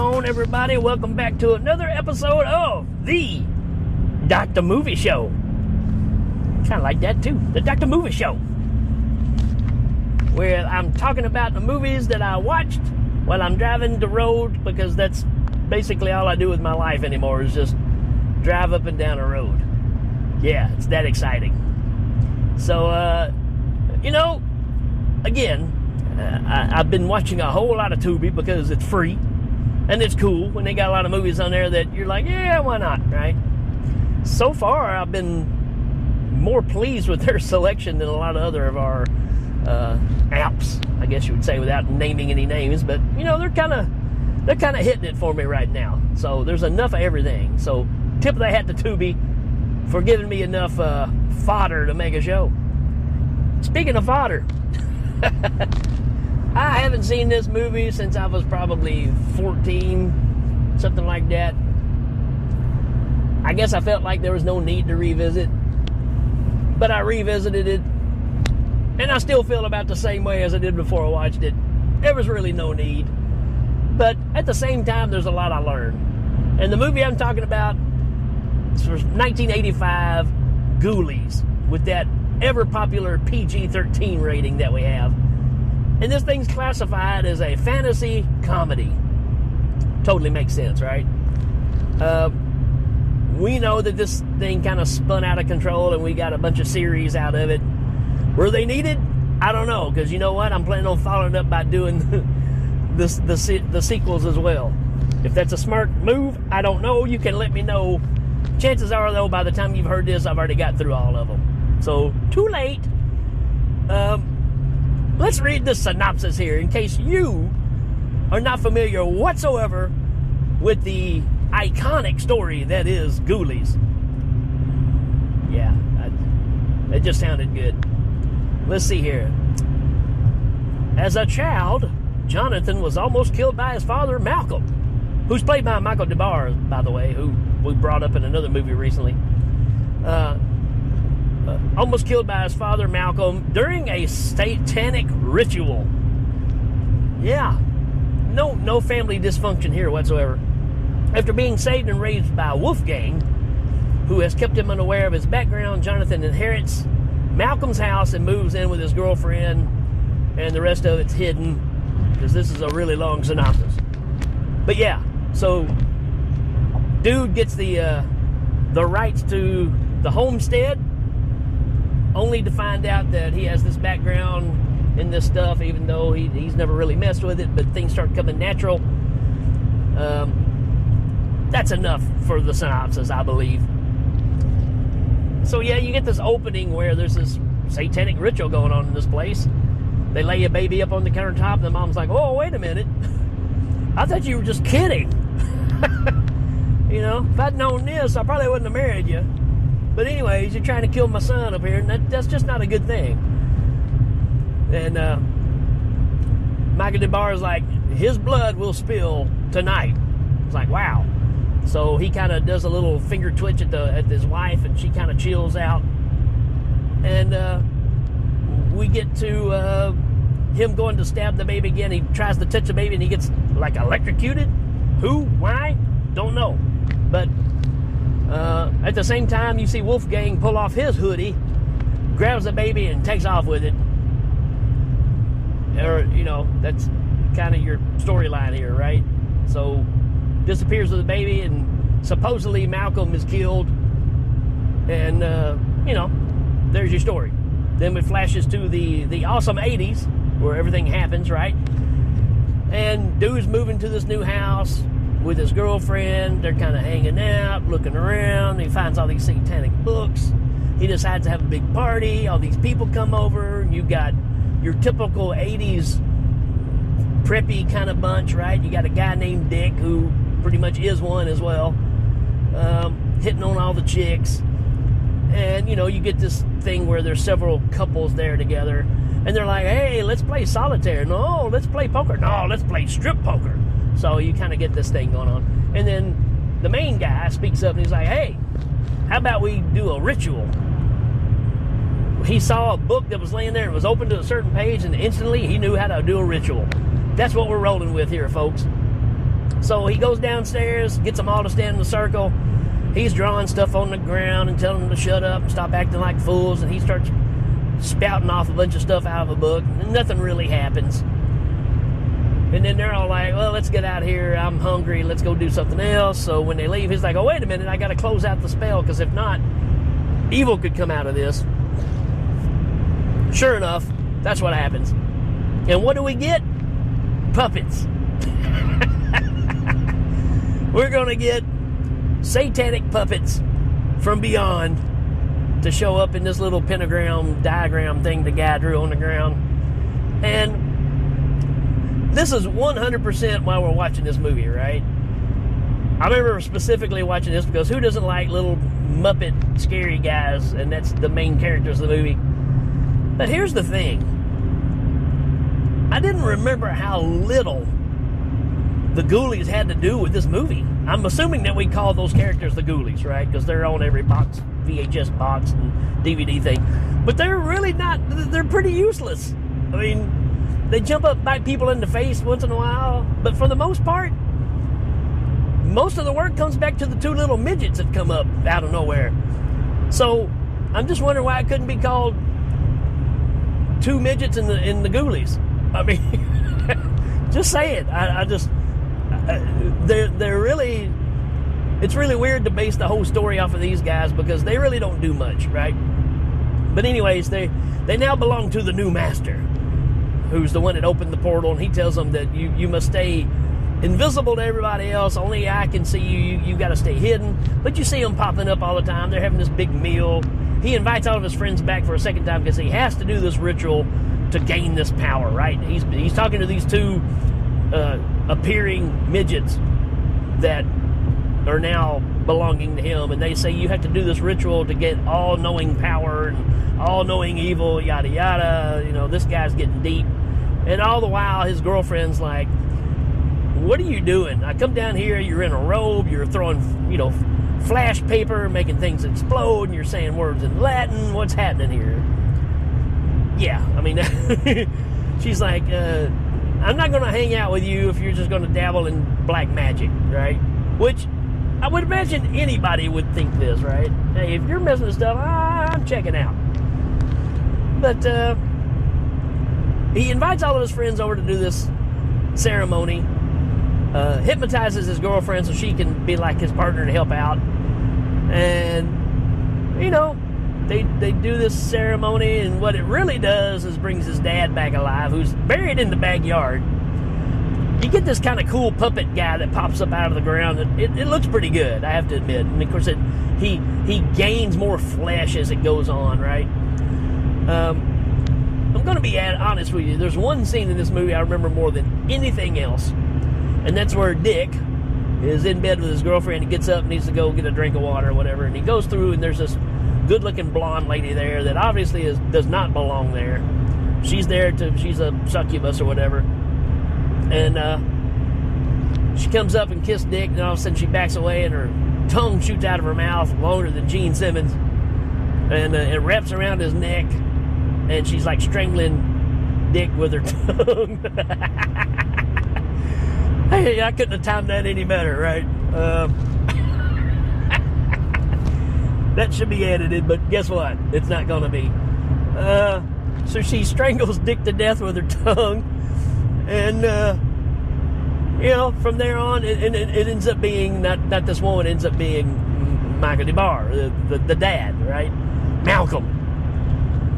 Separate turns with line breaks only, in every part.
on, everybody? Welcome back to another episode of the Dr. Movie Show. Kind of like that too, the Dr. Movie Show, where I'm talking about the movies that I watched while I'm driving the road, because that's basically all I do with my life anymore, is just drive up and down the road. Yeah, it's that exciting. So, again, I've been watching a whole lot of Tubi because it's free and it's cool when they got a lot of movies on there that you're like, yeah, why not, right? So far, I've been more pleased with their selection than a lot of other of our apps, I guess you would say, without naming any names. But they're kind of hitting it for me right now. So there's enough of everything. So tip of the hat to Tubi for giving me enough fodder to make a show. Speaking of fodder, I haven't seen this movie since I was probably 14, something like that. I guess I felt like there was no need to revisit, but I revisited it, and I still feel about the same way as I did before I watched it. There was really no need, but at the same time, there's a lot I learned. And the movie I'm talking about is from 1985, Ghoulies, with that ever-popular PG-13 rating that we have. And this thing's classified as a fantasy comedy. Totally makes sense, right? We know that this thing kind of spun out of control, and we got a bunch of series out of it. Were they needed? I don't know, because you know what? I'm planning on following it up by doing the sequels as well. If that's a smart move, I don't know. You can let me know. Chances are, though, by the time you've heard this, I've already got through all of them. So, too late. Let's read the synopsis here in case you are not familiar whatsoever with the iconic story that is Ghoulies. Yeah, that just sounded good. Let's see here. As a child, Jonathan was almost killed by his father, Malcolm, who's played by Michael DeBar, by the way, who we brought up in another movie recently. Almost killed by his father, Malcolm, during a satanic ritual. Yeah, no family dysfunction here whatsoever. After being saved and raised by Wolfgang, who has kept him unaware of his background, Jonathan inherits Malcolm's house and moves in with his girlfriend, and the rest of it's hidden, because this is a really long synopsis. But yeah, so dude gets the rights to the homestead, only to find out that he has this background in this stuff, even though he's never really messed with it, but things start coming natural. That's enough for the synopsis, I believe. So yeah, you get this opening where there's this satanic ritual going on in this place. They lay a baby up on the countertop, and the mom's like, oh, wait a minute. I thought you were just kidding. If I'd known this, I probably wouldn't have married you. But anyways, you're trying to kill my son up here, and that's just not a good thing. And Michael DeBar is like, his blood will spill tonight. It's like, wow. So he kind of does a little finger twitch at his wife, and she kind of chills out. And we get to him going to stab the baby again. He tries to touch the baby, and he gets like electrocuted. Who? Why? Don't know. But at the same time, you see Wolfgang pull off his hoodie, grabs the baby, and takes off with it. Or, that's kind of your storyline here, right? So, disappears with the baby, and supposedly Malcolm is killed. And, there's your story. Then it flashes to the awesome 80s, where everything happens, right? And dude's moving to this new house with his girlfriend. They're kind of hanging out, looking around. He finds all these satanic books. He decides to have a big party. All these people come over. You got your typical 80s preppy kind of bunch, right? You got a guy named Dick, who pretty much is one as well, hitting on all the chicks. And, you get this thing where there's several couples there together. And they're like, hey, let's play solitaire. No, let's play poker. No, let's play strip poker. So you kind of get this thing going on. And then the main guy speaks up, and he's like, hey, how about we do a ritual? He saw a book that was laying there and was open to a certain page, and instantly he knew how to do a ritual. That's what we're rolling with here, folks. So he goes downstairs, gets them all to stand in a circle. He's drawing stuff on the ground and telling them to shut up and stop acting like fools, and he starts spouting off a bunch of stuff out of a book, and nothing really happens. And then they're all like, well, let's get out of here. I'm hungry. Let's go do something else. So when they leave, he's like, oh, wait a minute. I got to close out the spell, because if not, evil could come out of this. Sure enough, that's what happens. And what do we get? Puppets. We're going to get satanic puppets from beyond to show up in this little pentagram diagram thing the guy drew on the ground. And this is 100% while we're watching this movie, right? I remember specifically watching this because who doesn't like little Muppet scary guys? And that's the main characters of the movie. But here's the thing. I didn't remember how little the Ghoulies had to do with this movie. I'm assuming that we call those characters the Ghoulies, right? Because they're on every box, VHS box and DVD thing. But they're really not, they're pretty useless. I mean, they jump up, bite people in the face once in a while, but for the most part, most of the work comes back to the two little midgets that come up out of nowhere. So I'm just wondering why it couldn't be called two midgets in the Ghoulies. I mean, just say it. They're really, it's really weird to base the whole story off of these guys because they really don't do much, right? But anyways, they now belong to the new master, who's the one that opened the portal, and he tells them that you must stay invisible to everybody else. Only I can see you. You got to stay hidden. But you see them popping up all the time. They're having this big meal. He invites all of his friends back for a second time because he has to do this ritual to gain this power, right? He's talking to these two appearing midgets that are now belonging to him, and they say you have to do this ritual to get all-knowing power and all-knowing evil, yada yada. You know, this guy's getting deep. And all the while, his girlfriend's like, what are you doing? I come down here, you're in a robe, you're throwing, flash paper, making things explode, and you're saying words in Latin. What's happening here? Yeah, I mean, she's like, I'm not going to hang out with you if you're just going to dabble in black magic, right? Which I would imagine anybody would think this, right? Hey, if you're messing with stuff, I'm checking out. But he invites all of his friends over to do this ceremony, hypnotizes his girlfriend so she can be like his partner to help out. And, they do this ceremony, and what it really does is brings his dad back alive, who's buried in the backyard. You get this kind of cool puppet guy that pops up out of the ground. It looks pretty good, I have to admit. And of course, he gains more flesh as it goes on, right? I'm going to be honest with you. There's one scene in this movie I remember more than anything else, and that's where Dick is in bed with his girlfriend. He gets up and needs to go get a drink of water or whatever, and he goes through, and there's this good-looking blonde lady there that obviously does not belong there. She's a succubus or whatever. And she comes up and kisses Dick, and all of a sudden she backs away, and her tongue shoots out of her mouth longer than Gene Simmons. And it wraps around his neck, and she's like strangling Dick with her tongue. Hey, I couldn't have timed that any better, right? That should be edited, but guess what? It's not going to be. So she strangles Dick to death with her tongue. And, from there on, it ends up being, not this woman, it ends up being Michael DeBar, the dad, right? Malcolm.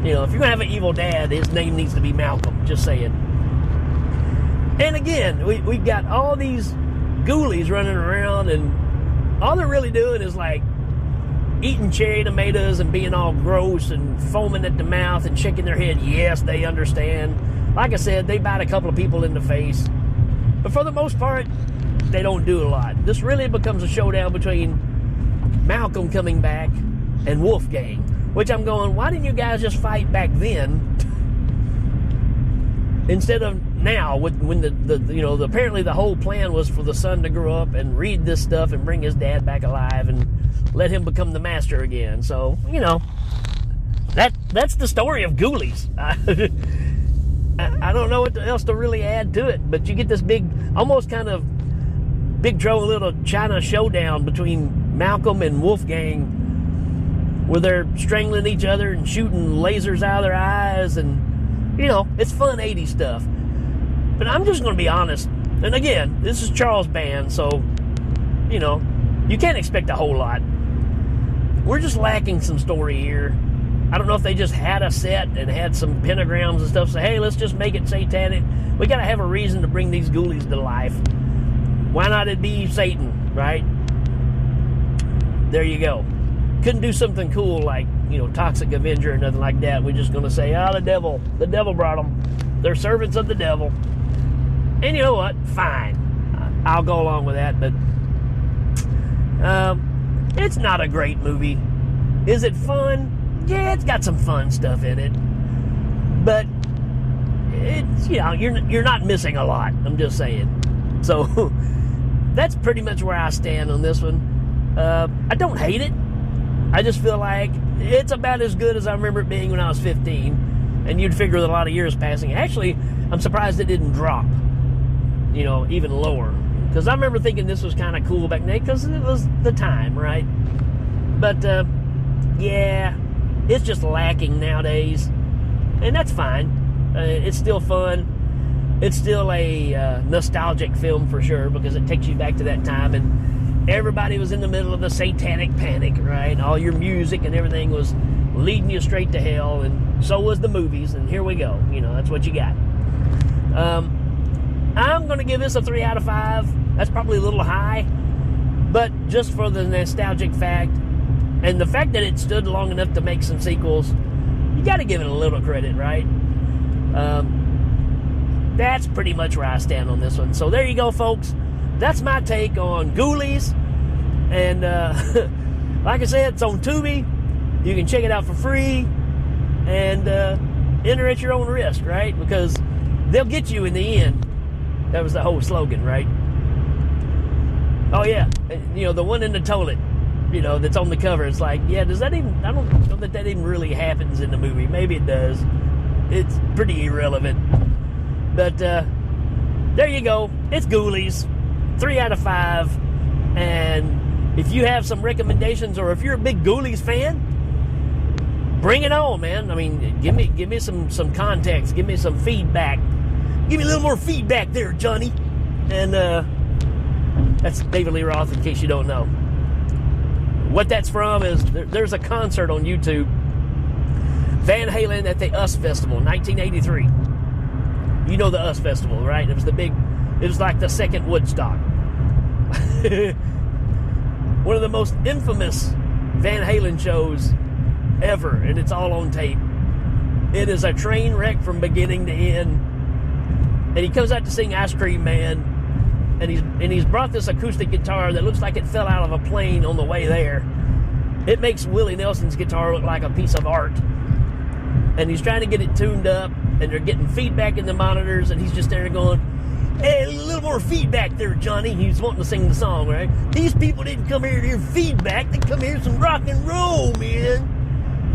If you're going to have an evil dad, his name needs to be Malcolm, just saying. And again, we've got all these ghoulies running around, and all they're really doing is like eating cherry tomatoes and being all gross and foaming at the mouth and shaking their head. Yes, they understand. Like I said, they bite a couple of people in the face. But for the most part, they don't do a lot. This really becomes a showdown between Malcolm coming back and Wolfgang, which I'm going, why didn't you guys just fight back then instead of now, when the apparently the whole plan was for the son to grow up and read this stuff and bring his dad back alive and let him become the master again. So, that's the story of Ghoulies. I don't know what else to really add to it, but you get this big, almost kind of Big Trouble in Little China showdown between Malcolm and Wolfgang, where they're strangling each other and shooting lasers out of their eyes, and it's fun 80s stuff. But I'm just going to be honest, and again, this is Charles' band, so you can't expect a whole lot. We're just lacking some story here. I don't know if they just had a set and had some pentagrams and stuff, say, hey, let's just make it satanic. We got to have a reason to bring these ghoulies to life. Why not it be Satan, right? There you go. Couldn't do something cool like, Toxic Avenger or nothing like that. We're just going to say, the devil brought them. They're servants of the devil. And you know what? Fine. I'll go along with that, but it's not a great movie. Is it fun? Yeah, it's got some fun stuff in it. But it's, you're not missing a lot. I'm just saying. So that's pretty much where I stand on this one. I don't hate it. I just feel like it's about as good as I remember it being when I was 15. And you'd figure with a lot of years passing. Actually, I'm surprised it didn't drop, even lower. Because I remember thinking this was kind of cool back then because it was the time, right? But, yeah, it's just lacking nowadays. And that's fine. It's still fun. It's still a nostalgic film for sure because it takes you back to that time. And everybody was in the middle of the satanic panic, right? All your music and everything was leading you straight to hell. And so was the movies. And here we go. That's what you got. I'm going to give this a 3 out of 5. That's probably a little high, but just for the nostalgic fact and the fact that it stood long enough to make some sequels, you got to give it a little credit, right? That's pretty much where I stand on this one. So there you go, folks. That's my take on Ghoulies. And like I said, it's on Tubi. You can check it out for free and enter at your own risk, right? Because they'll get you in the end. That was the whole slogan, right? Oh, yeah. The one in the toilet, that's on the cover. It's like, yeah, does that even... I don't know that even really happens in the movie. Maybe it does. It's pretty irrelevant. But there you go. It's Ghoulies. 3 out of 5. And if you have some recommendations or if you're a big Ghoulies fan, bring it on, man. I mean, give me some context. Give me some feedback. Give me a little more feedback there, Johnny. And that's David Lee Roth, in case you don't know. What that's from is there's a concert on YouTube. Van Halen at the US Festival, 1983. You know the US Festival, right? It was like the second Woodstock. One of the most infamous Van Halen shows ever, and it's all on tape. It is a train wreck from beginning to end. And he comes out to sing Ice Cream Man. And he's brought this acoustic guitar that looks like it fell out of a plane on the way there. It makes Willie Nelson's guitar look like a piece of art. And he's trying to get it tuned up, and they're getting feedback in the monitors, and he's just there going, hey, a little more feedback there, Johnny. He's wanting to sing the song, right? These people didn't come here to hear feedback. They come here to hear some rock and roll, man.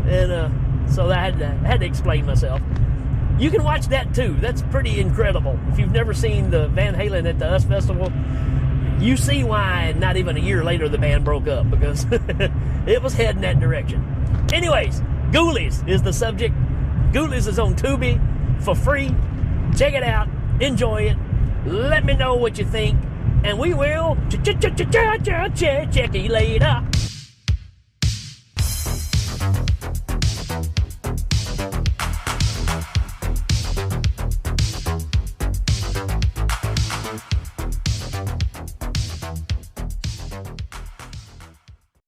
And so I had to explain myself. You can watch that too. That's pretty incredible. If you've never seen the Van Halen at the US Festival, you see why not even a year later the band broke up, because it was heading that direction. Anyways, Ghoulies is the subject. Ghoulies is on Tubi for free. Check it out. Enjoy it. Let me know what you think. And we will check you later.